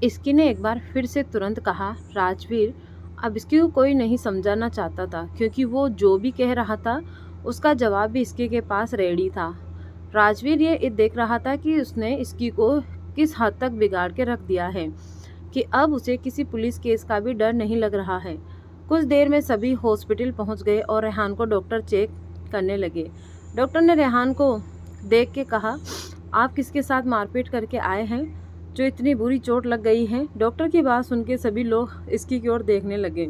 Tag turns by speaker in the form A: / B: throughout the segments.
A: इसकी ने एक बार फिर से तुरंत कहा। राजवीर अब इसकी को कोई नहीं समझाना चाहता था, क्योंकि वो जो भी कह रहा था उसका जवाब भी इसके के पास रेडी था। राजवीर ये देख रहा था कि उसने इसकी को किस हद तक बिगाड़ के रख दिया है कि अब उसे किसी पुलिस केस का भी डर नहीं लग रहा है। कुछ देर में सभी हॉस्पिटल पहुंच गए और रेहान को डॉक्टर चेक करने लगे। डॉक्टर ने रेहान को देख के कहा, आप किसके साथ मारपीट करके आए हैं जो इतनी बुरी चोट लग गई है? डॉक्टर की बात सुन के सभी लोग इसकी की ओर देखने लगे।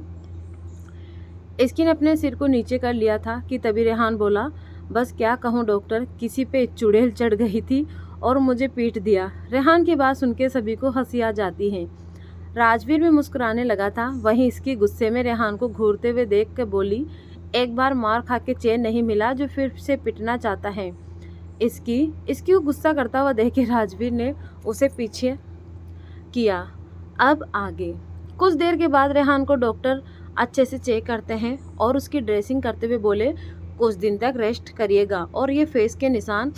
A: इसकी ने अपने सिर को नीचे कर लिया था कि तभी रेहान बोला, बस क्या कहूँ डॉक्टर, किसी पे चुड़ैल चढ़ गई थी और मुझे पीट दिया। रेहान की बात सुन के सभी को हंसी आ जाती है। राजवीर भी मुस्कुराने लगा था। वहीं इसकी गुस्से में रेहान को घूरते हुए देख कर बोली, एक बार मार खा के चैन नहीं मिला जो फिर से पिटना चाहता है। इसकी को गुस्सा करता हुआ देख के राजवीर ने उसे पीछे किया। अब आगे कुछ देर के बाद रेहान को डॉक्टर अच्छे से चेक करते हैं और उसकी ड्रेसिंग करते हुए बोले, कुछ दिन तक रेस्ट करिएगा और ये फेस के निशान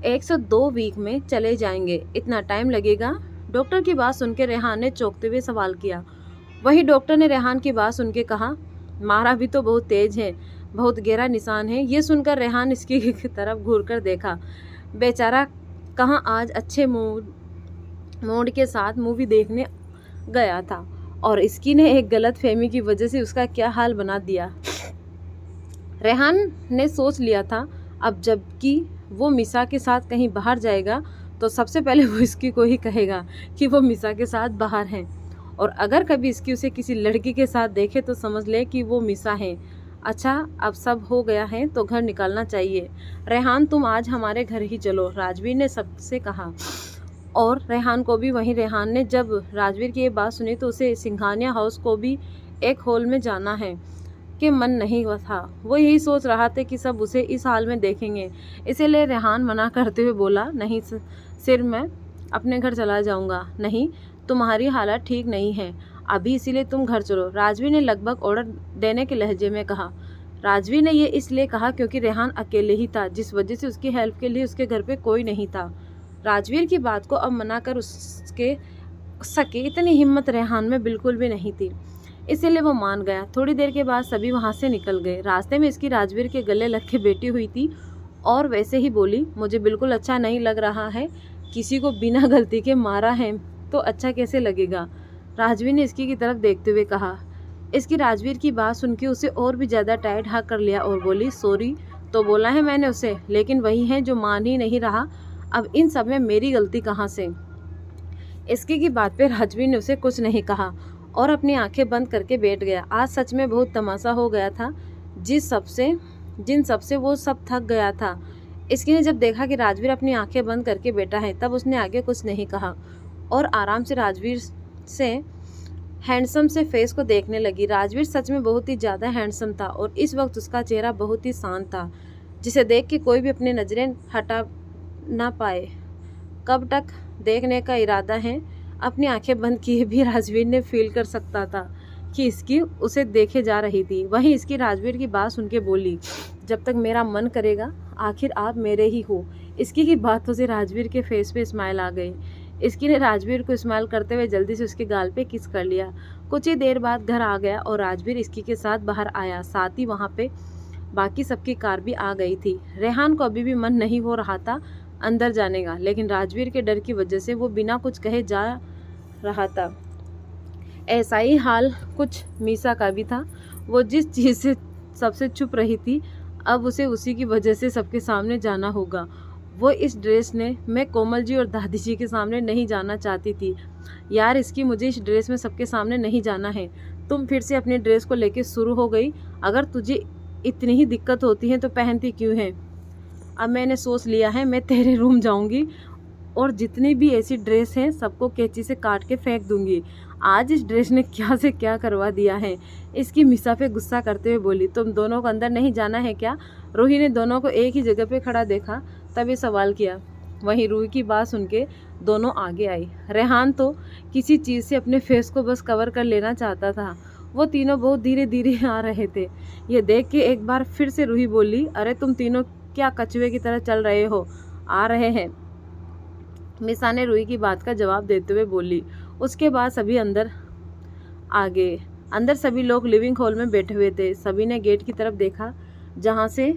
A: 102 वीक में चले जाएंगे, इतना टाइम लगेगा? डॉक्टर की बात सुनकर रेहान ने चौंकते हुए सवाल किया। वही डॉक्टर ने रेहान की बात सुन के कहा, मारा भी तो बहुत तेज है, बहुत गहरा निशान है। ये सुनकर रेहान इसकी तरफ घूरकर देखा। बेचारा कहाँ आज अच्छे मूड के साथ मूवी देखने गया था और इसकी ने एक गलत फहमी की वजह से उसका क्या हाल बना दिया। रेहान ने सोच लिया था अब जबकि वो मिसा के साथ कहीं बाहर जाएगा तो सबसे पहले वो इसकी को ही कहेगा कि वो मिसा के साथ बाहर हैं, और अगर कभी इसकी उसे किसी लड़की के साथ देखे तो समझ ले कि वो मिसा है। अच्छा अब सब हो गया है तो घर निकालना चाहिए। रेहान तुम आज हमारे घर ही चलो, राजवीर ने सबसे कहा। और रेहान को भी वहीं रेहान ने जब राजवीर की ये बात सुनी तो उसे सिंघानिया हाउस को भी एक हॉल में जाना है कि मन नहीं था। वो यही सोच रहा था कि सब उसे इस हाल में देखेंगे, इसीलिए रेहान मना करते हुए बोला, नहीं सिर मैं अपने घर चला जाऊंगा। नहीं, तुम्हारी हालत ठीक नहीं है अभी, इसीलिए तुम घर चलो, राजवीर ने लगभग ऑर्डर देने के लहजे में कहा। राजवीर ने ये इसलिए कहा क्योंकि रेहान अकेले ही था, जिस वजह से उसकी हेल्प के लिए उसके घर पे कोई नहीं था। राजवीर की बात को अब मना कर उसके सके इतनी हिम्मत रेहान में बिल्कुल भी नहीं थी, इसीलिए वो मान गया। थोड़ी देर के बाद सभी वहाँ से निकल गए। रास्ते में इसकी राजवीर के गले लग के बैठी हुई थी और वैसे ही बोली, मुझे बिल्कुल अच्छा नहीं लग रहा है, किसी को बिना गलती के मारा है तो अच्छा कैसे लगेगा? राजवीर ने इसकी की तरफ देखते हुए कहा। इसकी राजवीर की बात सुन के उसे और भी ज़्यादा टाइट हाथ कर लिया और बोली, सॉरी तो बोला है मैंने उसे, लेकिन वही है जो मान ही नहीं रहा। अब इन सब में मेरी गलती कहाँ से? इसकी की बात पे राजवीर ने उसे कुछ नहीं कहा और अपनी आंखें बंद करके बैठ गया। आज सच में बहुत तमाशा हो गया था। जिन सबसे वो सब थक गया था। इसकी ने जब देखा कि राजवीर अपनी आंखें बंद करके बैठा है तब उसने आगे कुछ नहीं कहा और आराम से राजवीर से हैंडसम से फेस को देखने लगी। राजवीर सच में बहुत ही ज़्यादा हैंडसम था और इस वक्त उसका चेहरा बहुत ही शांत था, जिसे देख के कोई भी अपनी नज़रें हटा ना पाए। कब तक देखने का इरादा है? अपनी आंखें बंद किए भी राजवीर ने फील कर सकता था कि इसकी उसे देखे जा रही थी। वहीं इसकी राजवीर की बात सुन के बोली, जब तक मेरा मन करेगा, आखिर आप मेरे ही हो। इसकी की बातों से राजवीर के फेस पे स्माइल आ गई। इसकी ने राजवीर को स्माइल करते हुए जल्दी से उसके गाल पे किस कर लिया। कुछ ही देर बाद घर आ गया और राजवीर इसकी के साथ बाहर आया। साथ ही वहाँ पे बाकी सबकी कार भी आ गई थी। रेहान को अभी भी मन नहीं हो रहा था अंदर जाने का, लेकिन राजवीर के डर की वजह से वो बिना कुछ कहे जा रहा था। ऐसा ही हाल कुछ मीसा का भी था। वो जिस चीज़ से सबसे छुप रही थी, अब उसे उसी की वजह से सबके सामने जाना होगा। वो इस ड्रेस ने मैं कोमल जी और दादी जी के सामने नहीं जाना चाहती थी। यार इसकी मुझे इस ड्रेस में सबके सामने नहीं जाना है। तुम फिर से अपनी ड्रेस को लेके शुरू हो गई। अगर तुझे इतनी ही दिक्कत होती है तो पहनती क्यों है? अब मैंने सोच लिया है, मैं तेरे रूम जाऊंगी और जितनी भी ऐसी ड्रेस हैं सबको कैंची से काट के फेंक दूंगी। आज इस ड्रेस ने क्या से क्या करवा दिया है। इसकी मिसा पे गुस्सा करते हुए बोली, तुम दोनों को अंदर नहीं जाना है क्या? रूही ने दोनों को एक ही जगह पे खड़ा देखा, तभी सवाल किया। वहीं रूही की बात सुन के दोनों आगे आई। रेहान तो किसी चीज़ से अपने फेस को बस कवर कर लेना चाहता था। वो तीनों बहुत धीरे धीरे आ रहे थे। ये देख के एक बार फिर से रूही बोली, अरे तुम तीनों क्या कछुए की तरह चल रहे हो? आ रहे हैं। मिसा ने रूही की बात का जवाब देते हुए बोली। उसके बाद सभी अंदर आ गए। अंदर सभी लोग लिविंग हॉल में बैठे हुए थे। सभी ने गेट की तरफ देखा जहाँ से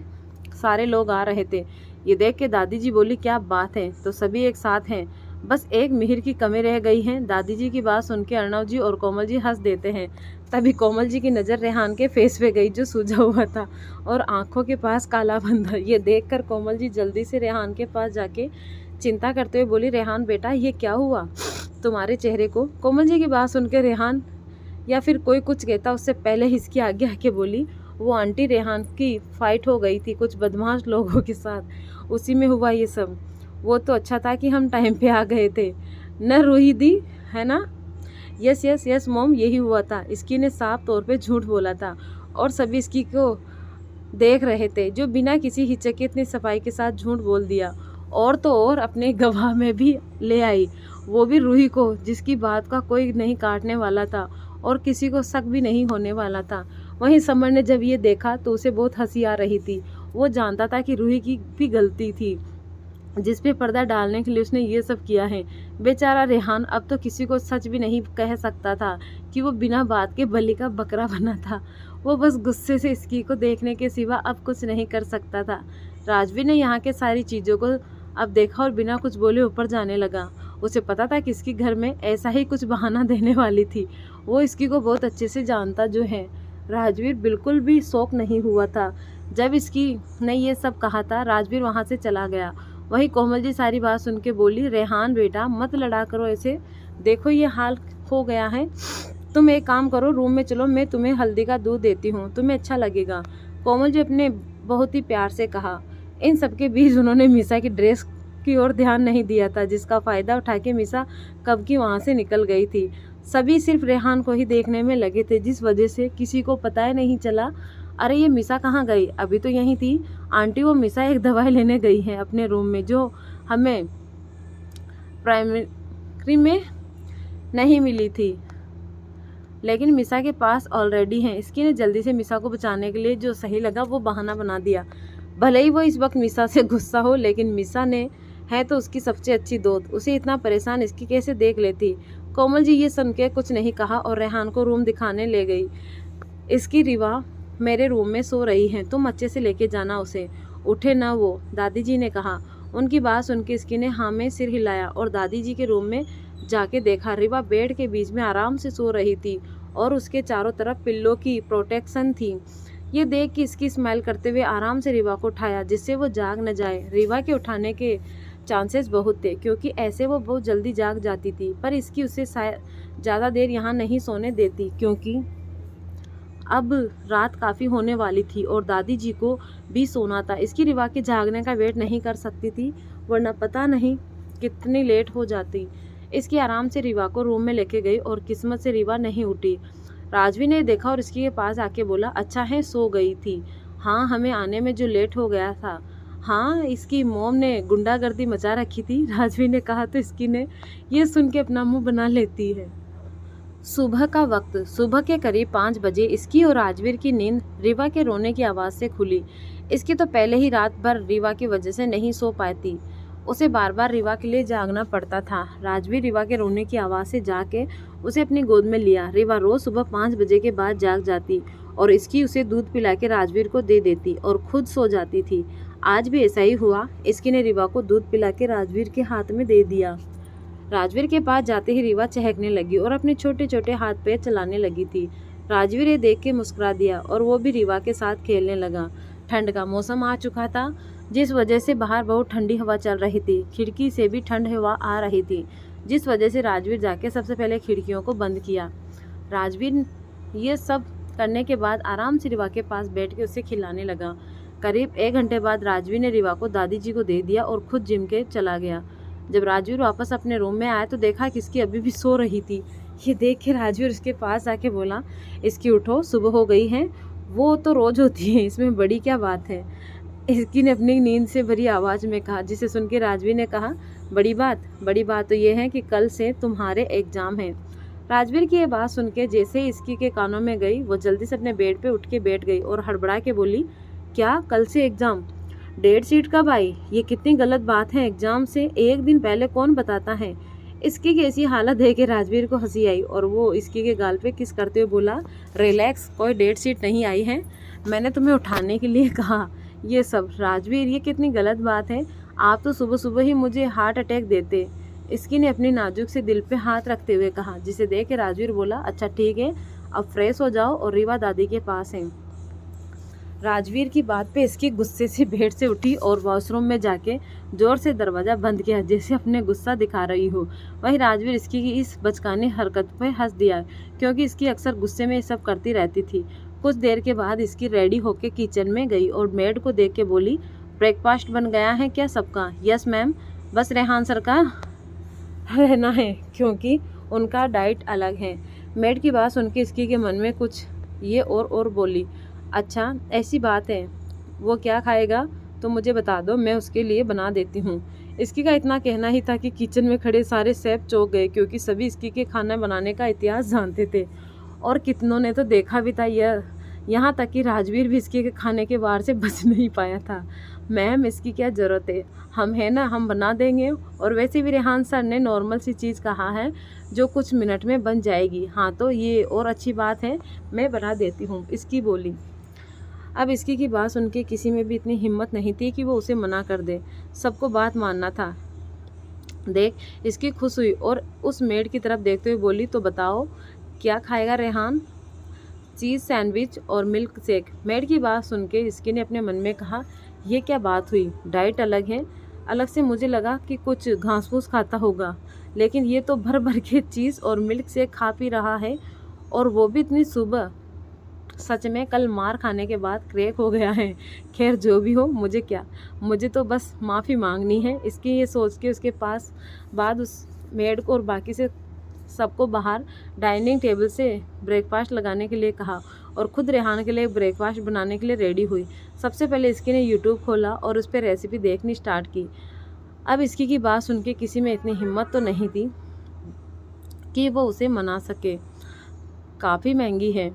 A: सारे लोग आ रहे थे। ये देख के दादी जी बोली, क्या बात है, तो सभी एक साथ हैं, बस एक मिहिर की कमी रह गई है। दादी जी की बात सुन के अर्णव जी और कोमल जी हंस देते हैं। तभी कोमल जी की नज़र रेहान के फेस पे गई जो सूजा हुआ था और आंखों के पास काला बंधा। ये देखकर कोमल जी जल्दी से रेहान के पास जाके चिंता करते हुए बोली, रेहान बेटा ये क्या हुआ तुम्हारे चेहरे को। कोमल जी की बात सुन के रेहान या फिर कोई कुछ कहता उससे पहले इसकी आगे आके बोली, वो आंटी रेहान की फाइट हो गई थी कुछ बदमाश लोगों के साथ, उसी में हुआ ये सब। वो तो अच्छा था कि हम टाइम पे आ गए थे न रूही दी, है ना। यस यस यस मॉम, यही हुआ था। इसकी ने साफ तौर पे झूठ बोला था और सभी इसकी को देख रहे थे जो बिना किसी हिचक के इतनी सफाई के साथ झूठ बोल दिया। और तो और अपने गवाह में भी ले आई, वो भी रूही को, जिसकी बात का कोई नहीं काटने वाला था और किसी को शक भी नहीं होने वाला था। वहीं समर ने जब ये देखा तो उसे बहुत हंसी आ रही थी। वो जानता था कि रूही की भी गलती थी जिस पे पर्दा डालने के लिए उसने ये सब किया है। बेचारा रेहान अब तो किसी को सच भी नहीं कह सकता था कि वो बिना बात के बलि का बकरा बना था। वो बस गुस्से से इसकी को देखने के सिवा अब कुछ नहीं कर सकता था। राजवीर ने यहाँ के सारी चीज़ों को अब देखा और बिना कुछ बोले ऊपर जाने लगा। उसे पता था कि इसकी घर में ऐसा ही कुछ बहाना देने वाली थी। वो इसकी को बहुत अच्छे से जानता जो है। राजवीर बिल्कुल भी शौक नहीं हुआ था जब इसकी ने ये सब कहा था। राजवीर वहाँ से चला गया। वहीं कोमल जी सारी बात सुन के बोली, रेहान बेटा मत लड़ा करो ऐसे, देखो ये हाल हो गया है। तुम एक काम करो, रूम में चलो, मैं तुम्हें हल्दी का दूध देती हूँ, तुम्हें अच्छा लगेगा। कोमल जी अपने बहुत ही प्यार से कहा। इन सबके बीच उन्होंने मीसा की ड्रेस की ओर ध्यान नहीं दिया था, जिसका फ़ायदा उठा के मीसा कब की वहाँ से निकल गई थी। सभी सिर्फ रेहान को ही देखने में लगे थे, जिस वजह से किसी को पता ही नहीं चला, अरे ये मीसा कहाँ गई, अभी तो यहीं थी। आंटी वो मीसा एक दवाई लेने गई है अपने रूम में जो हमें प्राइमरी में नहीं मिली थी, लेकिन मीसा के पास ऑलरेडी है। इसकी ने जल्दी से मीसा को बचाने के लिए जो सही लगा वो बहाना बना दिया। भले ही वो इस वक्त मीसा से गुस्सा हो, लेकिन मीसा ने है तो उसकी सबसे अच्छी दोस्त, उसे इतना परेशान इसकी कैसे देख लेती। कोमल जी ये सुन के कुछ नहीं कहा और रेहान को रूम दिखाने ले गई। इसकी रिवा मेरे रूम में सो रही है, तुम अच्छे से लेके जाना उसे, उठे ना वो, दादी जी ने कहा। उनकी बात सुन के इसकी ने हाँ में सिर हिलाया और दादी जी के रूम में जाके देखा। रिवा बेड के बीच में आराम से सो रही थी और उसके चारों तरफ पिल्लो की प्रोटेक्शन थी। ये देख के इसकी स्माइल करते हुए आराम से रिवा को उठाया जिससे वो जाग न जाए। रिवा के उठाने के चांसेस बहुत थे क्योंकि ऐसे वो बहुत जल्दी जाग जाती थी, पर इसकी उसे ज़्यादा देर यहाँ नहीं सोने देती क्योंकि अब रात काफ़ी होने वाली थी और दादी जी को भी सोना था। इसकी रिवा के जागने का वेट नहीं कर सकती थी, वरना पता नहीं कितनी लेट हो जाती। इसकी आराम से रिवा को रूम में लेके गई और किस्मत से रिवा नहीं उठी। राजवी ने देखा और इसके पास आके बोला, अच्छा है सो गई थी। हाँ, हमें आने में जो लेट हो गया था। हाँ, इसकी मॉम ने गुंडागर्दी मचा रखी थी, राजवी ने कहा तो इसकी ने ये सुन के अपना मुंह बना लेती है। सुबह का वक्त, सुबह के करीब 5 बजे इसकी और राजवीर की नींद रिवा के रोने की आवाज़ से खुली। इसकी तो पहले ही रात भर रिवा की वजह से नहीं सो पाती, उसे बार बार रिवा के लिए जागना पड़ता था। राजवीर रिवा के रोने की आवाज़ से जाके उसे अपनी गोद में लिया। रिवा रोज़ सुबह 5 बजे के बाद जाग जाती और इसकी उसे दूध पिला के राजवीर को दे देती और खुद सो जाती थी। आज भी ऐसा ही हुआ। इसकी ने रिवा को दूध पिला के राजवीर के हाथ में दे दिया। राजवीर के पास जाते ही रिवा चहकने लगी और अपने छोटे छोटे हाथ पैर चलाने लगी थी। राजवीर ये देख के मुस्कुरा दिया और वो भी रिवा के साथ खेलने लगा। ठंड का मौसम आ चुका था, जिस वजह से बाहर बहुत ठंडी हवा चल रही थी। खिड़की से भी ठंड हवा आ रही थी, जिस वजह से राजवीर जाके सबसे पहले खिड़कियों को बंद किया। राजवीर ये सब करने के बाद आराम से रिवा के पास बैठ के उसे खिलाने लगा। करीब 1 घंटे बाद राजवीर ने रिवा को दादी जी को दे दिया और खुद जिम के चला गया। जब राजवीर वापस अपने रूम में आया तो देखा कि इसकी अभी भी सो रही थी। ये देख के राजवीर उसके पास आके बोला, इसकी उठो, सुबह हो गई है। वो तो रोज होती है, इसमें बड़ी क्या बात है, इसकी ने अपनी नींद से भरी आवाज़ में कहा, जिसे सुन के राजवीर ने कहा, बड़ी बात तो ये है कि कल से तुम्हारे एग्ज़ाम हैं। राजवीर की ये बात सुन के जैसे ही इसकी के कानों में गई, वो जल्दी से अपने बेड पे उठ के बैठ गई और हड़बड़ा के बोली, क्या कल से एग्ज़ाम। डेट शीट कब आई? ये कितनी गलत बात है, एग्जाम से एक दिन पहले कौन बताता है? इसकी की ऐसी हालत देख के राजवीर को हंसी आई और वो इसकी के गाल पे किस करते हुए बोला, रिलैक्स, कोई डेट शीट नहीं आई है, मैंने तुम्हें उठाने के लिए कहा। ये सब राजवीर, ये कितनी गलत बात है, आप तो सुबह सुबह ही मुझे हार्ट अटैक देते। इसकी ने अपनी नाजुक से दिल पे हाथ रखते हुए कहा, जिसे देख के राजवीर बोला, अच्छा ठीक है, अब फ्रेश हो जाओ और रीवा दादी के पास है। राजवीर की बात पे इसकी गुस्से से बेड से उठी और वॉशरूम में जाके जोर से दरवाज़ा बंद किया, जैसे अपने गुस्सा दिखा रही हो। वहीं राजवीर इसकी की इस बचकानी हरकत पे हंस दिया, क्योंकि इसकी अक्सर गुस्से में ये सब करती रहती थी। कुछ देर के बाद इसकी रेडी होके किचन में गई और मेड को देख के बोली, ब्रेकफास्ट बन गया है क्या सबका? यस मैम, बस रेहान सर का रहना है क्योंकि उनका डाइट अलग है। मेड की बात सुन के इसकी के मन में कुछ ये और बोली, अच्छा ऐसी बात है, वो क्या खाएगा तो मुझे बता दो, मैं उसके लिए बना देती हूँ। इसकी का इतना कहना ही था कि किचन में खड़े सारे शेफ चौंक गए, क्योंकि सभी इसकी के खाना बनाने का इतिहास जानते थे और कितनों ने तो देखा भी था। यहाँ तक कि राजवीर भी इसके खाने के वार से बच नहीं पाया था। मैम इसकी क्या ज़रूरत है, हम है ना, हम बना देंगे, और वैसे भी रेहान सर ने नॉर्मल सी चीज़ कहा है जो कुछ मिनट में बन जाएगी। हाँ तो ये और अच्छी बात है, मैं बना देती हूँ, इसकी बोली। अब इसकी की बात सुन के किसी में भी इतनी हिम्मत नहीं थी कि वो उसे मना कर दे, सबको बात मानना था। देख इसकी खुश हुई और उस मेड की तरफ देखते हुए बोली, तो बताओ क्या खाएगा रेहान? चीज़ सैंडविच और मिल्क शेक। मेड की बात सुन के इसकी ने अपने मन में कहा, ये क्या बात हुई, डाइट अलग है, अलग से मुझे लगा कि कुछ घास फूस खाता होगा, लेकिन ये तो भर भर के चीज़ और मिल्क शेक खा पी रहा है, और वो भी इतनी सुबह। सच में कल मार खाने के बाद क्रैक हो गया है। खैर जो भी हो, मुझे क्या, मुझे तो बस माफ़ी मांगनी है। इसकी ये सोच के उसके पास बाद उस मेड को और बाकी से सबको बाहर डाइनिंग टेबल से ब्रेकफास्ट लगाने के लिए कहा और ख़ुद रेहान के लिए ब्रेकफास्ट बनाने के लिए रेडी हुई। सबसे पहले इसकी ने यूट्यूब खोला और उस पर रेसिपी देखनी स्टार्ट की। अब इसकी की बात सुन के किसी में इतनी हिम्मत तो नहीं थी कि वो उसे मना सके, काफ़ी महंगी है,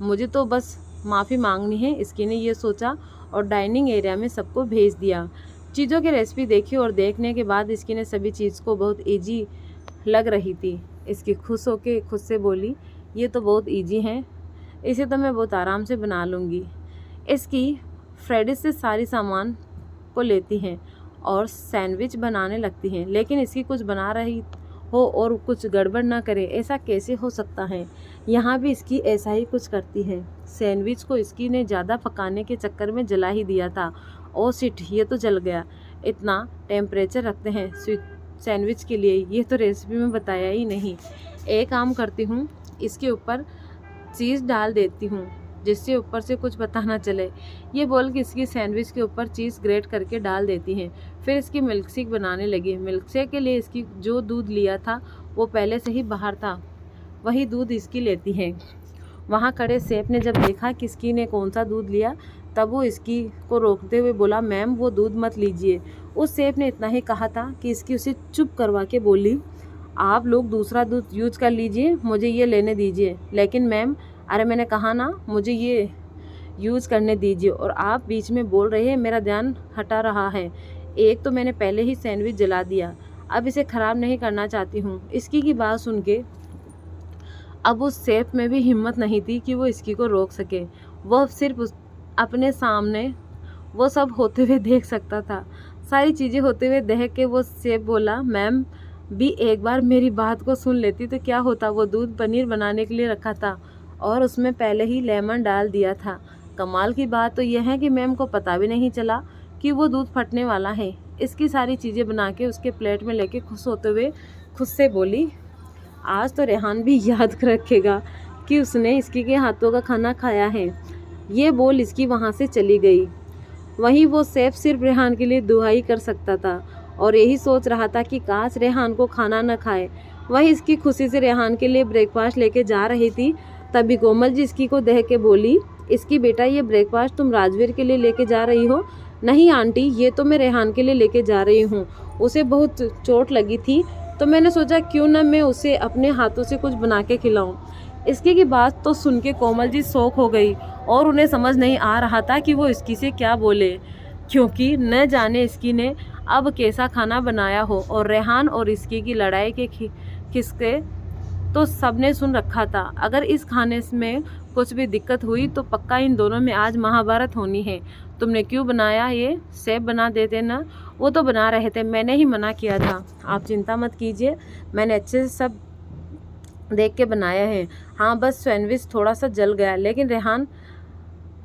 A: मुझे तो बस माफ़ी मांगनी है, इसकी ने ये सोचा और डाइनिंग एरिया में सबको भेज दिया। चीज़ों की रेसिपी देखी और देखने के बाद इसकी ने सभी चीज़ को बहुत ईजी लग रही थी। इसकी खुश होके खुद से बोली, ये तो बहुत ईजी है, इसे तो मैं बहुत आराम से बना लूँगी। इसकी फ्रेडिस से सारी सामान को लेती हैं और सैंडविच बनाने लगती हैं, लेकिन इसकी कुछ बना रही हो और कुछ गड़बड़ ना करे, ऐसा कैसे हो सकता है? यहाँ भी इसकी ऐसा ही कुछ करती है। सैंडविच को इसकी ने ज़्यादा पकाने के चक्कर में जला ही दिया था। ओ शिट, ये तो जल गया। इतना टेम्परेचर रखते हैं सैंडविच के लिए, ये तो रेसिपी में बताया ही नहीं। एक काम करती हूँ, इसके ऊपर चीज़ डाल देती हूँ जिससे ऊपर से कुछ पता ना चले। ये बोल के इसकी सैंडविच के ऊपर चीज़ ग्रेट करके डाल देती हैं। फिर इसकी मिल्क शेक बनाने लगी। मिल्क शेक के लिए इसकी जो दूध लिया था वो पहले से ही बाहर था, वही दूध इसकी लेती है। वहाँ खड़े शेफ ने जब देखा कि इसकी ने कौन सा दूध लिया, तब वो इसकी को रोकते हुए बोला, मैम वो दूध मत लीजिए। उस शेफ ने इतना ही कहा था कि इसकी उसे चुप करवा के बोली, आप लोग दूसरा दूध यूज कर लीजिए, मुझे ये लेने दीजिए। लेकिन मैम, अरे मैंने कहा ना मुझे ये यूज़ करने दीजिए, और आप बीच में बोल रहे हैं, मेरा ध्यान हटा रहा है। एक तो मैंने पहले ही सैंडविच जला दिया, अब इसे ख़राब नहीं करना चाहती हूँ। इसकी की बात सुन के अब उस शेफ में भी हिम्मत नहीं थी कि वो इसकी को रोक सके। वह सिर्फ अपने सामने वो सब होते हुए देख सकता था। सारी चीज़ें होते हुए देख के वो शेफ बोला, मैम भी एक बार मेरी बात को सुन लेती तो क्या होता, वो दूध पनीर बनाने के लिए रखा था और उसमें पहले ही लेमन डाल दिया था। कमाल की बात तो यह है कि मैम को पता भी नहीं चला कि वो दूध फटने वाला है। इसकी सारी चीज़ें बना के उसके प्लेट में लेके खुश होते हुए खुद से बोली, आज तो रेहान भी याद रखेगा कि उसने इसकी के हाथों का खाना खाया है। ये बोल इसकी वहाँ से चली गई। वहीं वो शेफ सिर्फ रेहान के लिए दुआई कर सकता था और यही सोच रहा था कि काश रेहान को खाना न खाए। वही इसकी खुशी से रेहान के लिए ब्रेकफास्ट लेके जा रही थी, तभी कोमल जी इसकी को देख के बोली, इसकी बेटा ये ब्रेकफास्ट तुम राजवीर के लिए लेके जा रही हो? नहीं आंटी, ये तो मैं रेहान के लिए लेके जा रही हूँ, उसे बहुत चोट लगी थी तो मैंने सोचा क्यों ना मैं उसे अपने हाथों से कुछ बना के खिलाऊं। इसकी की बात तो सुन के कोमल जी शौक हो गई और उन्हें समझ नहीं आ रहा था कि वो इसकी से क्या बोले। क्योंकि न जाने इसकी ने अब कैसा खाना बनाया हो। और रेहान और इसकी की लड़ाई के किस्से तो सबने सुन रखा था। अगर इस खाने में कुछ भी दिक्कत हुई तो पक्का इन दोनों में आज महाभारत होनी है। तुमने क्यों बनाया ये? सेब बना देते ना। वो तो बना रहे थे, मैंने ही मना किया था। आप चिंता मत कीजिए, मैंने अच्छे से सब देख के बनाया है। हाँ, बस सैंडविच थोड़ा सा जल गया, लेकिन रेहान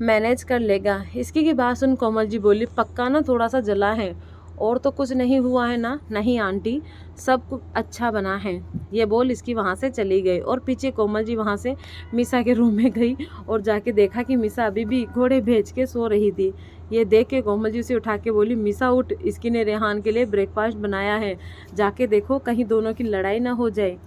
A: मैनेज कर लेगा। इसकी की बात सुन कोमल जी बोली, पक्का ना थोड़ा सा जला है, और तो कुछ नहीं हुआ है ना? नहीं आंटी, सब कुछ अच्छा बना है। ये बोल इसकी वहाँ से चली गई। और पीछे कोमल जी वहाँ से मिसा के रूम में गई और जाके देखा कि मिसा अभी भी घोड़े भेज के सो रही थी। ये देख के कोमल जी उसे उठा के बोली, मिसा उठ, इसकी ने रेहान के लिए ब्रेकफास्ट बनाया है, जाके देखो कहीं दोनों की लड़ाई ना हो जाए।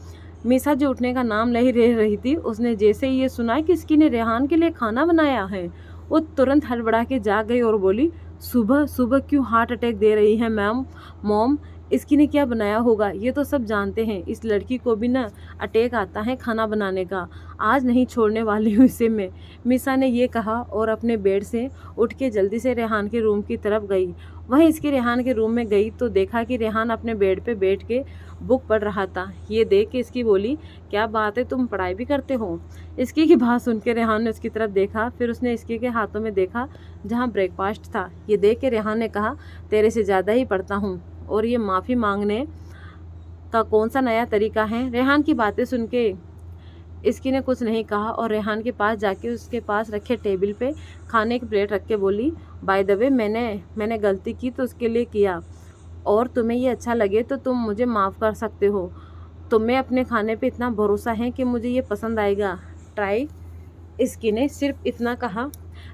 A: मिसा जो उठने का नाम नहीं ले रही थी, उसने जैसे ही ये सुना कि इसकी ने रेहान के लिए खाना बनाया है, वो तुरंत हड़बड़ा के जाग गई और बोली, सुबह सुबह क्यों हार्ट अटैक दे रही है मैम? मॉम, इसकी ने क्या बनाया होगा? ये तो सब जानते हैं, इस लड़की को भी ना अटैक आता है खाना बनाने का। आज नहीं छोड़ने वाली हूँ इसे मैं। मिसा ने ये कहा और अपने बेड से उठ के जल्दी से रेहान के रूम की तरफ गई। वहीं इसकी रेहान के रूम में गई तो देखा कि रेहान अपने बेड पे बैठ के बुक पढ़ रहा था। ये देख के इसकी बोली, क्या बात है, तुम पढ़ाई भी करते हो? इसकी की बात सुन के रेहान ने उसकी तरफ देखा, फिर उसने इसकी के हाथों में देखा जहाँ ब्रेकफास्ट था। ये देख के रेहान ने कहा, तेरे से ज़्यादा ही पढ़ता हूँ, और ये माफ़ी मांगने का कौन सा नया तरीका है? रेहान की बातें सुन के इसकी ने कुछ नहीं कहा और रेहान के पास जाके उसके पास रखे टेबल पे खाने की प्लेट रख के बोली, बाय द वे, मैंने गलती की तो उसके लिए किया, और तुम्हें ये अच्छा लगे तो तुम मुझे माफ़ कर सकते हो। तुम्हें अपने खाने पे इतना भरोसा है कि मुझे ये पसंद आएगा, ट्राई। इसकी ने सिर्फ इतना कहा।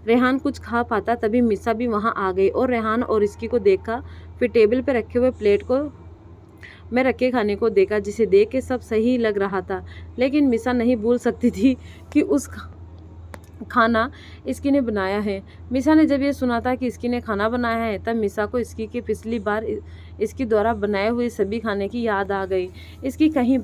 A: रेहान कुछ खा पाता तभी मिसा भी वहाँ आ गई और रेहान और इसकी को देखा, फिर टेबल पे रखे हुए प्लेट को में रखे खाने को देखा, जिसे देख के सब सही लग रहा था, लेकिन मिसा नहीं भूल सकती थी कि उस खाना इसकी ने बनाया है। मिसा ने जब ये सुना था कि इसकी ने खाना बनाया है, तब मिसा को इसकी के पिछली बार इसकी द्वारा बनाए हुए सभी खाने की याद आ गई। इसकी कहीं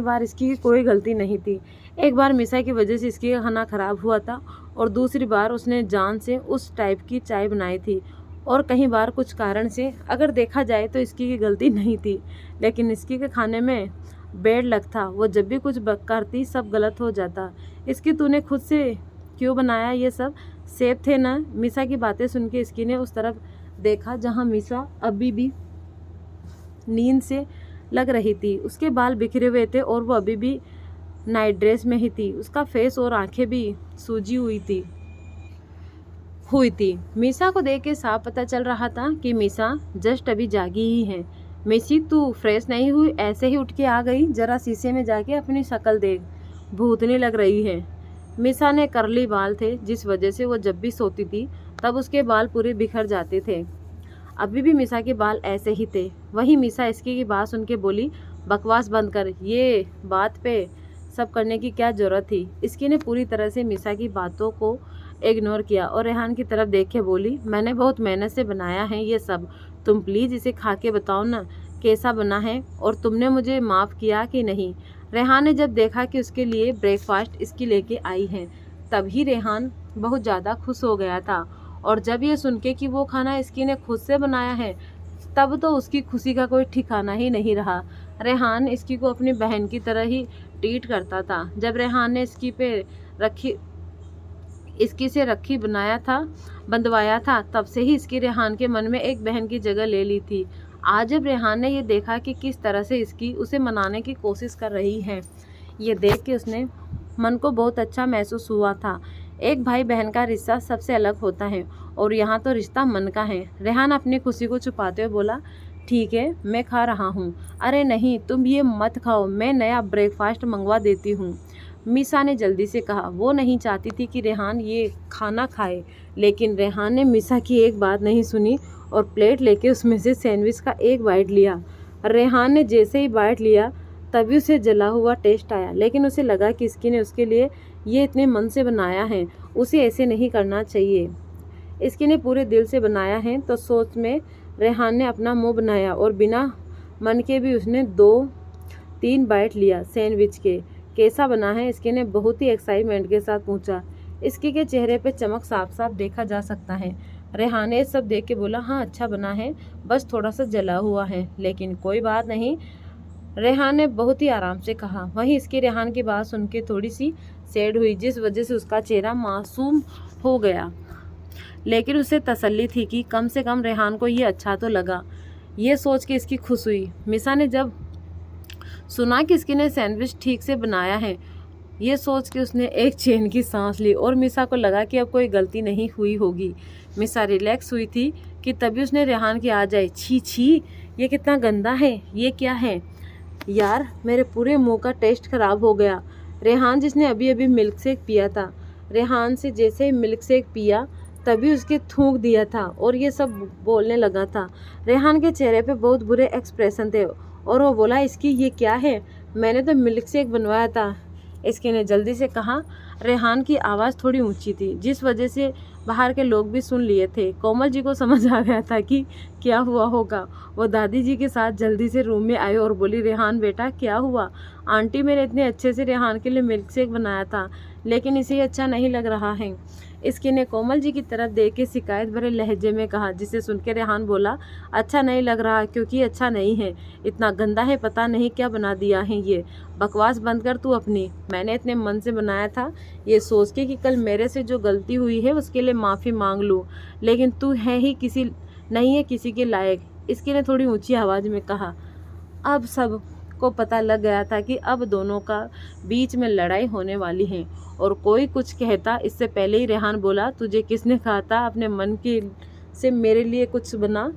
A: बार इसकी कोई गलती नहीं थी। एक बार मिसा की वजह से इसकी का खाना खराब हुआ था, और दूसरी बार उसने जान से उस टाइप की चाय बनाई थी, और कहीं बार कुछ कारण से। अगर देखा जाए तो इसकी की गलती नहीं थी, लेकिन इसकी के खाने में बैड लक था। वो जब भी कुछ करती सब गलत हो जाता। इसकी तूने खुद से क्यों बनाया ये सब? सेब थे ना? मिसा की बातें सुन के इसकी ने उस तरफ देखा जहाँ मिसा अभी भी नींद से लग रही थी। उसके बाल बिखरे हुए थे और वो अभी भी नाइट ड्रेस में ही थी। उसका फेस और आंखें भी सूजी हुई थी। मिसा को देख के साफ पता चल रहा था कि मिसा जस्ट अभी जागी ही है। मिसी, तू फ्रेश नहीं हुई, ऐसे ही उठ के आ गई? जरा शीशे में जाके अपनी शक्ल देख, भूतनी लग रही है। मिसा ने करली बाल थे, जिस वजह से वो जब भी सोती थी तब उसके बाल पूरे बिखर जाते थे। अभी भी मिसा के बाल ऐसे ही थे। वहीं मिसा इसकी की बात सुन के बोली, बकवास बंद कर, ये बात पे सब करने की क्या ज़रूरत थी? इसकी ने पूरी तरह से मिसा की बातों को इग्नोर किया और रेहान की तरफ देख के बोली, मैंने बहुत मेहनत से बनाया है ये सब, तुम प्लीज़ इसे खा के बताओ ना कैसा बना है, और तुमने मुझे माफ़ किया कि नहीं? रेहान ने जब देखा कि उसके लिए ब्रेकफास्ट इसकी लेके आई है, तभी रेहान बहुत ज़्यादा खुश हो गया था। और जब ये सुन के कि वो खाना इसकी ने खुद से बनाया है, तब तो उसकी खुशी का कोई ठिकाना ही नहीं रहा। रेहान इसकी को अपनी बहन की तरह ही ट्रीट करता था। जब रेहान ने इसकी से रखी बंधवाया था, तब से ही इसकी रेहान के मन में एक बहन की जगह ले ली थी। आज जब रेहान ने ये देखा कि किस तरह से इसकी उसे मनाने की कोशिश कर रही है, ये देख के उसने मन को बहुत अच्छा महसूस हुआ था। एक भाई बहन का रिश्ता सबसे अलग होता है, और यहाँ तो रिश्ता मन का है। रेहान अपनी खुशी को छुपाते हुए बोला, ठीक है, मैं खा रहा हूँ। अरे नहीं, तुम ये मत खाओ, मैं नया ब्रेकफास्ट मंगवा देती हूँ, मिसा ने जल्दी से कहा। वो नहीं चाहती थी कि रेहान ये खाना खाए, लेकिन रेहान ने मिसा की एक बात नहीं सुनी और प्लेट लेके उसमें से सैंडविच का एक बाइट लिया। रेहान ने जैसे ही बाइट लिया तभी उसे जला हुआ टेस्ट आया, लेकिन उसे लगा कि इसकी ने उसके लिए ये इतने मन से बनाया है, उसे ऐसे नहीं करना चाहिए। इसकी ने पूरे दिल से बनाया है। तो सोच में रेहान ने अपना मुंह बनाया और बिना मन के भी उसने 2-3 बाइट लिया सैंडविच के। कैसा बना है? इसकी ने बहुत ही एक्साइटमेंट के साथ पूछा। इसकी के चेहरे पे चमक साफ साफ देखा जा सकता है। रेहान ने सब देख के बोला, हाँ अच्छा बना है, बस थोड़ा सा जला हुआ है, लेकिन कोई बात नहीं, रेहान ने बहुत ही आराम से कहा। वहीं इसकी रेहान की बात सुन के थोड़ी सी सैड हुई, जिस वजह से उसका चेहरा मासूम हो गया। लेकिन उसे तसल्ली थी कि कम से कम रेहान को ये अच्छा तो लगा। ये सोच के इसकी खुश हुई। मिसा ने जब सुना कि इसकी ने सैंडविच ठीक से बनाया है, ये सोच के उसने एक चैन की सांस ली और मिसा को लगा कि अब कोई गलती नहीं हुई होगी। मिसा रिलैक्स हुई थी कि तभी उसने रेहान की आवाज़ आई, छी छी, ये कितना गंदा है, ये क्या है यार, मेरे पूरे मुंह का टेस्ट खराब हो गया। रेहान जिसने अभी अभी मिल्क शेक पिया था, रेहान से जैसे ही मिल्क शेक पिया तभी उसके थूक दिया था और ये सब बोलने लगा था। रेहान के चेहरे पे बहुत बुरे एक्सप्रेशन थे और वो बोला, इसकी ये क्या है, मैंने तो मिल्क शेक बनवाया था, इसके ने जल्दी से कहा। रेहान की आवाज़ थोड़ी ऊंची थी, जिस वजह से बाहर के लोग भी सुन लिए थे। कोमल जी को समझ आ गया था कि क्या हुआ होगा। वो दादी जी के साथ जल्दी से रूम में आए और बोली, रेहान बेटा क्या हुआ? आंटी मैंने इतने अच्छे से रेहान के लिए मिल्क शेक बनाया था, लेकिन इसे अच्छा नहीं लग रहा है। इसकी ने कोमल जी की तरफ देख के शिकायत भरे लहजे में कहा, जिसे सुन के रेहान बोला, अच्छा नहीं लग रहा क्योंकि अच्छा नहीं है, इतना गंदा है, पता नहीं क्या बना दिया है ये। बकवास बंद कर तू अपनी, मैंने इतने मन से बनाया था ये सोच के कि कल मेरे से जो गलती हुई है उसके लिए माफ़ी मांग लूँ, लेकिन तू है ही किसी नहीं है किसी के लायक। इसकी ने थोड़ी ऊंची आवाज़ में कहा। अब सब को पता लग गया था कि अब दोनों का बीच में लड़ाई होने वाली है और कोई कुछ कहता इससे पहले ही रेहान बोला, तुझे किसने कहा था अपने मन के से मेरे लिए कुछ बना?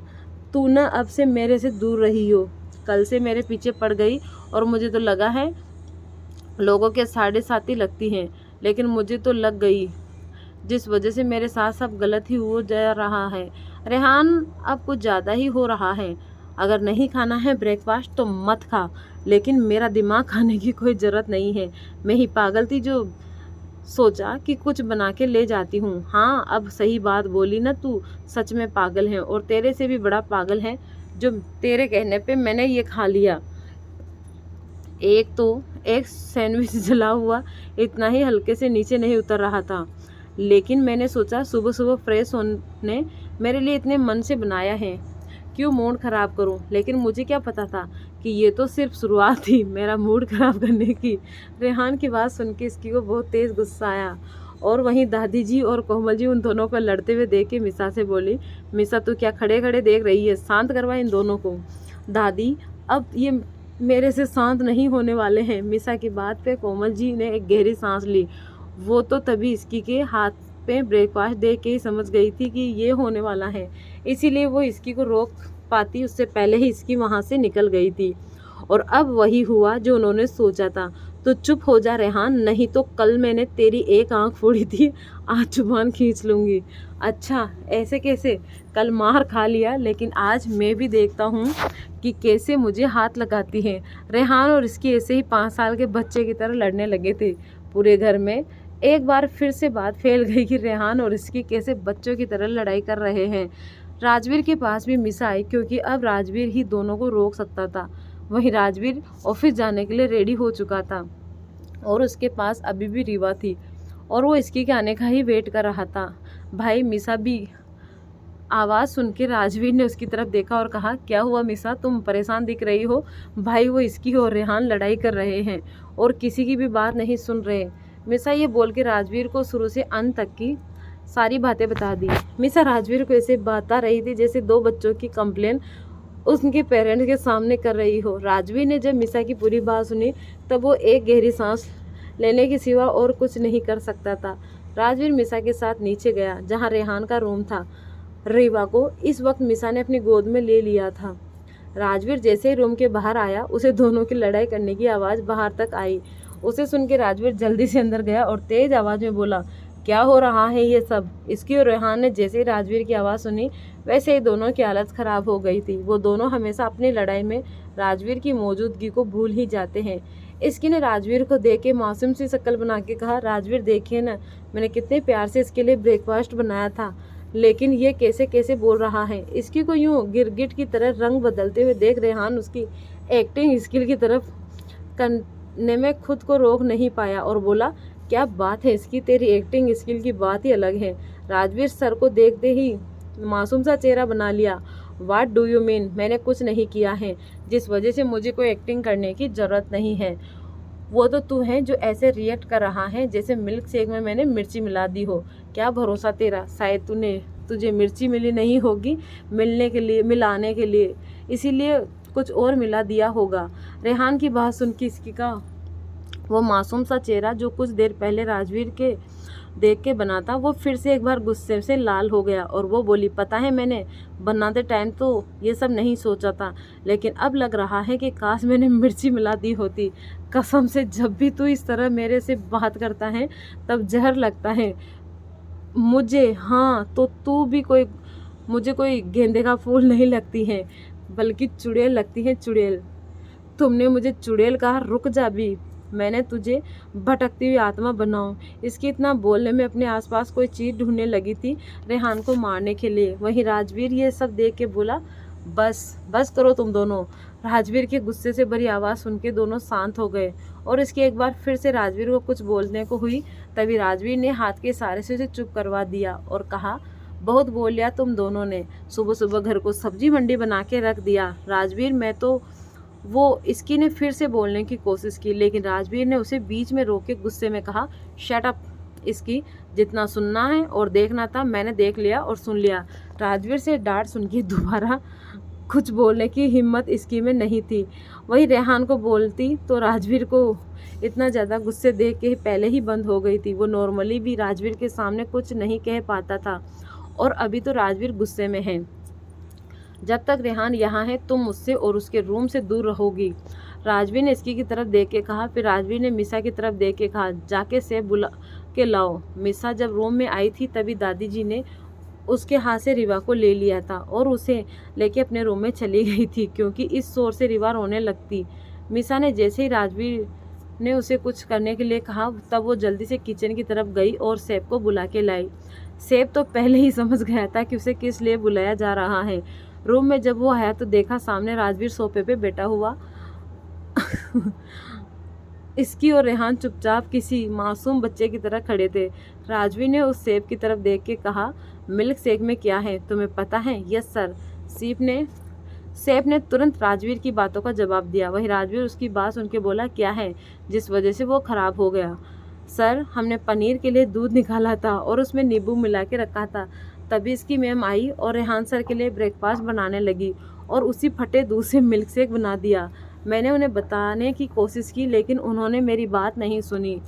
A: तू ना अब से मेरे से दूर रही हो, कल से मेरे पीछे पड़ गई और मुझे तो लगा है लोगों के साढ़े साथी लगती हैं, लेकिन मुझे तो लग गई, जिस वजह से मेरे साथ सब गलत ही हो जा रहा है। रेहान अब कुछ ज़्यादा ही हो रहा है, अगर नहीं खाना है ब्रेकफास्ट तो मत खा, लेकिन मेरा दिमाग खाने की कोई ज़रूरत नहीं है, मैं ही पागल थी जो सोचा कि कुछ बना के ले जाती हूँ। हाँ अब सही बात बोली ना, तू सच में पागल है और तेरे से भी बड़ा पागल है जो तेरे कहने पे मैंने ये खा लिया। एक सैंडविच जला हुआ इतना ही हल्के से नीचे नहीं उतर रहा था, लेकिन मैंने सोचा सुबह सुबह फ्रेश होने मेरे लिए इतने मन से बनाया है, क्यों मूड ख़राब करूं? लेकिन मुझे क्या पता था कि ये तो सिर्फ शुरुआत थी मेरा मूड ख़राब करने की। रेहान की बात सुन के इसकी को बहुत तेज़ गुस्सा आया और वहीं दादी जी और कोमल जी उन दोनों को लड़ते हुए देख के मिसा से बोली, मिसा तू क्या खड़े खड़े देख रही है, शांत करवा इन दोनों को। दादी अब ये मेरे से शांत नहीं होने वाले हैं। मिसा की बात पे कोमल जी ने एक गहरी सांस ली। वो तो तभी इसकी के हाथ पे ब्रेकफास्ट देख के ही समझ गई थी कि ये होने वाला है, इसीलिए वो इसकी को रोक पाती उससे पहले ही इसकी वहाँ से निकल गई थी। और अब वही हुआ जो उन्होंने सोचा था। तो चुप हो जा रेहान, नहीं तो कल मैंने तेरी एक आंख फोड़ी थी, आज जुबान खींच लूँगी। अच्छा ऐसे कैसे? कल मार खा लिया, लेकिन आज मैं भी देखता हूँ कि कैसे मुझे हाथ लगाती है। रेहान और इसकी ऐसे ही 5 साल के बच्चे की तरह लड़ने लगे थे। पूरे घर में एक बार फिर से बात फैल गई कि रेहान और इसकी कैसे बच्चों की तरह लड़ाई कर रहे हैं। राजवीर के पास भी मिसा आई, क्योंकि अब राजवीर ही दोनों को रोक सकता था। वहीं राजवीर ऑफिस जाने के लिए रेडी हो चुका था और उसके पास अभी भी रीवा थी और वो इसकी के आने का ही वेट कर रहा था। भाई मिसा भी आवाज़ सुन के राजवीर ने उसकी तरफ देखा और कहा, क्या हुआ मिसा, तुम परेशान दिख रही हो? भाई वो इसकी और रेहान लड़ाई कर रहे हैं और किसी की भी बात नहीं सुन रहे। मिसा ये बोल के राजवीर को शुरू से अंत तक की सारी बातें बता दी। मिसा राजवीर को ऐसे बता रही थी जैसे 2 बच्चों की कंप्लेन उसके पेरेंट्स के सामने कर रही हो। राजवीर ने जब मिसा की पूरी बात सुनी तब वो एक गहरी सांस लेने के सिवा और कुछ नहीं कर सकता था। राजवीर मिसा के साथ नीचे गया जहाँ रेहान का रूम था। रीवा को इस वक्त मिसा ने अपनी गोद में ले लिया था। राजवीर जैसे ही रूम के बाहर आया, उसे दोनों की लड़ाई करने की आवाज़ बाहर तक आई। उसे सुन के राजवीर जल्दी से अंदर गया और तेज आवाज़ में बोला, क्या हो रहा है ये सब? इसकी और रेहान ने जैसे ही राजवीर की आवाज़ सुनी वैसे ही दोनों की हालत ख़राब हो गई थी। वो दोनों हमेशा अपनी लड़ाई में राजवीर की मौजूदगी को भूल ही जाते हैं। इसकी ने राजवीर को देख के मासूम सी शक्ल बना के कहा, राजवीर देखिए ना, मैंने कितने प्यार से इसके लिए ब्रेकफास्ट बनाया था, लेकिन ये कैसे कैसे बोल रहा है। इसकी को यूँ गिरगिट की तरह रंग बदलते हुए देख रेहान उसकी एक्टिंग स्किल की तरफ करने में खुद को रोक नहीं पाया और बोला, क्या बात है इसकी, तेरी एक्टिंग स्किल की बात ही अलग है। राजवीर सर को देखते ही मासूम सा चेहरा बना लिया। What do you mean? मैंने कुछ नहीं किया है जिस वजह से मुझे कोई एक्टिंग करने की ज़रूरत नहीं है। वो तो तू है जो ऐसे रिएक्ट कर रहा है जैसे मिल्क शेक में मैंने मिर्ची मिला दी हो। क्या भरोसा तेरा, शायद तुझे मिर्ची मिली नहीं होगी मिलाने के लिए, इसीलिए कुछ और मिला दिया होगा। रेहान की बात सुन के इसकी का वो मासूम सा चेहरा जो कुछ देर पहले राजवीर के देख के बना था, वो फिर से एक बार गुस्से से लाल हो गया और वो बोली, पता है मैंने बनाते टाइम तो ये सब नहीं सोचा था, लेकिन अब लग रहा है कि काश मैंने मिर्ची मिला दी होती। कसम से जब भी तू इस तरह मेरे से बात करता है तब जहर लगता है मुझे। हाँ तो तू भी मुझे कोई गेंदे का फूल नहीं लगती है, बल्कि चुड़ैल लगती है, चुड़ैल। तुमने मुझे चुड़ैल कहा, रुक जा भी, मैंने तुझे भटकती हुई आत्मा बनाऊं। इसकी इतना बोलने में अपने आसपास कोई चीज़ ढूंढने लगी थी रेहान को मारने के लिए। वहीं राजवीर ये सब देख के बोला, बस बस करो तुम दोनों। राजवीर के गुस्से से भरी आवाज़ सुन के दोनों शांत हो गए और इसके एक बार फिर से राजवीर को कुछ बोलने को हुई। तभी राजवीर ने हाथ के इशारे से उसे चुप करवा दिया और कहा, बहुत बोल लिया तुम दोनों ने, सुबह सुबह घर को सब्जी मंडी बना के रख दिया। राजवीर मैं तो वो इसकी ने फिर से बोलने की कोशिश की, लेकिन राजवीर ने उसे बीच में रोक के गुस्से में कहा, शट अप। इसकी जितना सुनना है और देखना था मैंने देख लिया और सुन लिया। राजवीर से डांट सुन के दोबारा कुछ बोलने की हिम्मत इसकी में नहीं थी। वही रेहान को बोलती तो राजवीर को इतना ज़्यादा गुस्से देख के पहले ही बंद हो गई थी। वो नॉर्मली भी राजवीर के सामने कुछ नहीं कह पाता था और अभी तो राजवीर गुस्से में है। जब तक रेहान यहाँ है तुम मुझसे और उसके रूम से दूर रहोगी। राजवीर ने इसकी की तरफ देख के कहा। फिर राजवीर ने मिसा की तरफ देख के कहा, जाके सेब बुला के लाओ। मिसा जब रूम में आई थी तभी दादी जी ने उसके हाथ से रिवा को ले लिया था और उसे लेके अपने रूम में चली गई थी, क्योंकि इस शोर से रिवा रोने लगती। मिसा ने जैसे ही राजवीर ने उसे कुछ करने के लिए कहा तब वो जल्दी से किचन की तरफ गई और सेब को बुला के लाई। सेब तो पहले ही समझ गया था कि उसे किस लिए बुलाया जा रहा है। रूम में जब वो आया तो देखा सामने राजवीर सोफे पे बैठा हुआ इसकी और रेहान चुपचाप किसी मासूम बच्चे की तरह खड़े थे। राजवीर ने उस सेब की तरफ देख के कहा, मिल्क शेक में क्या है तुम्हें पता है? Yes sir. सेब ने तुरंत राजवीर की बातों का जवाब दिया। वही राजवीर उसकी बात सुन के बोला, क्या है जिस वजह से वो खराब हो गया? सर हमने पनीर के लिए दूध निकाला था और उसमें नींबू मिला के रखा था। तभी इसकी मैम आई और रेहान सर के लिए ब्रेकफास्ट बनाने लगी और उसी फटे दूध से मिल्क शेक बना दिया। मैंने उन्हें बताने की कोशिश की लेकिन उन्होंने मेरी बात नहीं सुनी।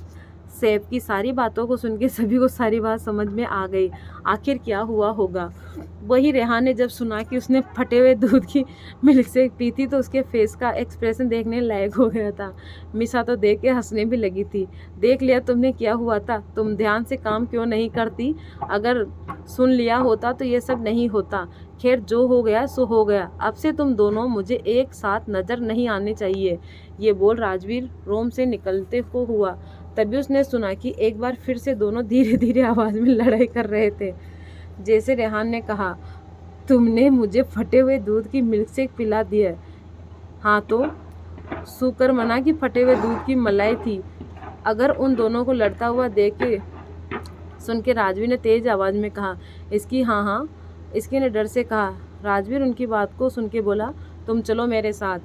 A: सेब की सारी बातों को सुन के सभी को सारी बात समझ में आ गई। आखिर क्या हुआ होगा? वही रेहान ने जब सुना कि उसने फटे हुए दूध की मिल्क शेक पी थी तो उसके फेस का एक्सप्रेशन देखने लायक हो गया था। मिसा तो देख के हंसने भी लगी थी। देख लिया तुमने क्या हुआ था? तुम ध्यान से काम क्यों नहीं करती? अगर सुन लिया होता तो ये सब नहीं होता। खैर जो हो गया सो हो गया, अब से तुम दोनों मुझे एक साथ नज़र नहीं आने चाहिए। ये बोल राजवीर रूम से निकलते को हुआ। तभी उसने सुना कि एक बार फिर से दोनों धीरे धीरे आवाज़ में लड़ाई कर रहे थे। जैसे रेहान ने कहा, तुमने मुझे फटे हुए दूध की मिल्क शेक पिला दी है। हाँ तो शुक्र मना कि फटे हुए दूध की मलाई थी। अगर उन दोनों को लड़ता हुआ देख के सुन के राजवीर ने तेज आवाज़ में कहा, इसकी ने डर से कहा। राजवीर उनकी बात को सुन के बोला, तुम चलो मेरे साथ।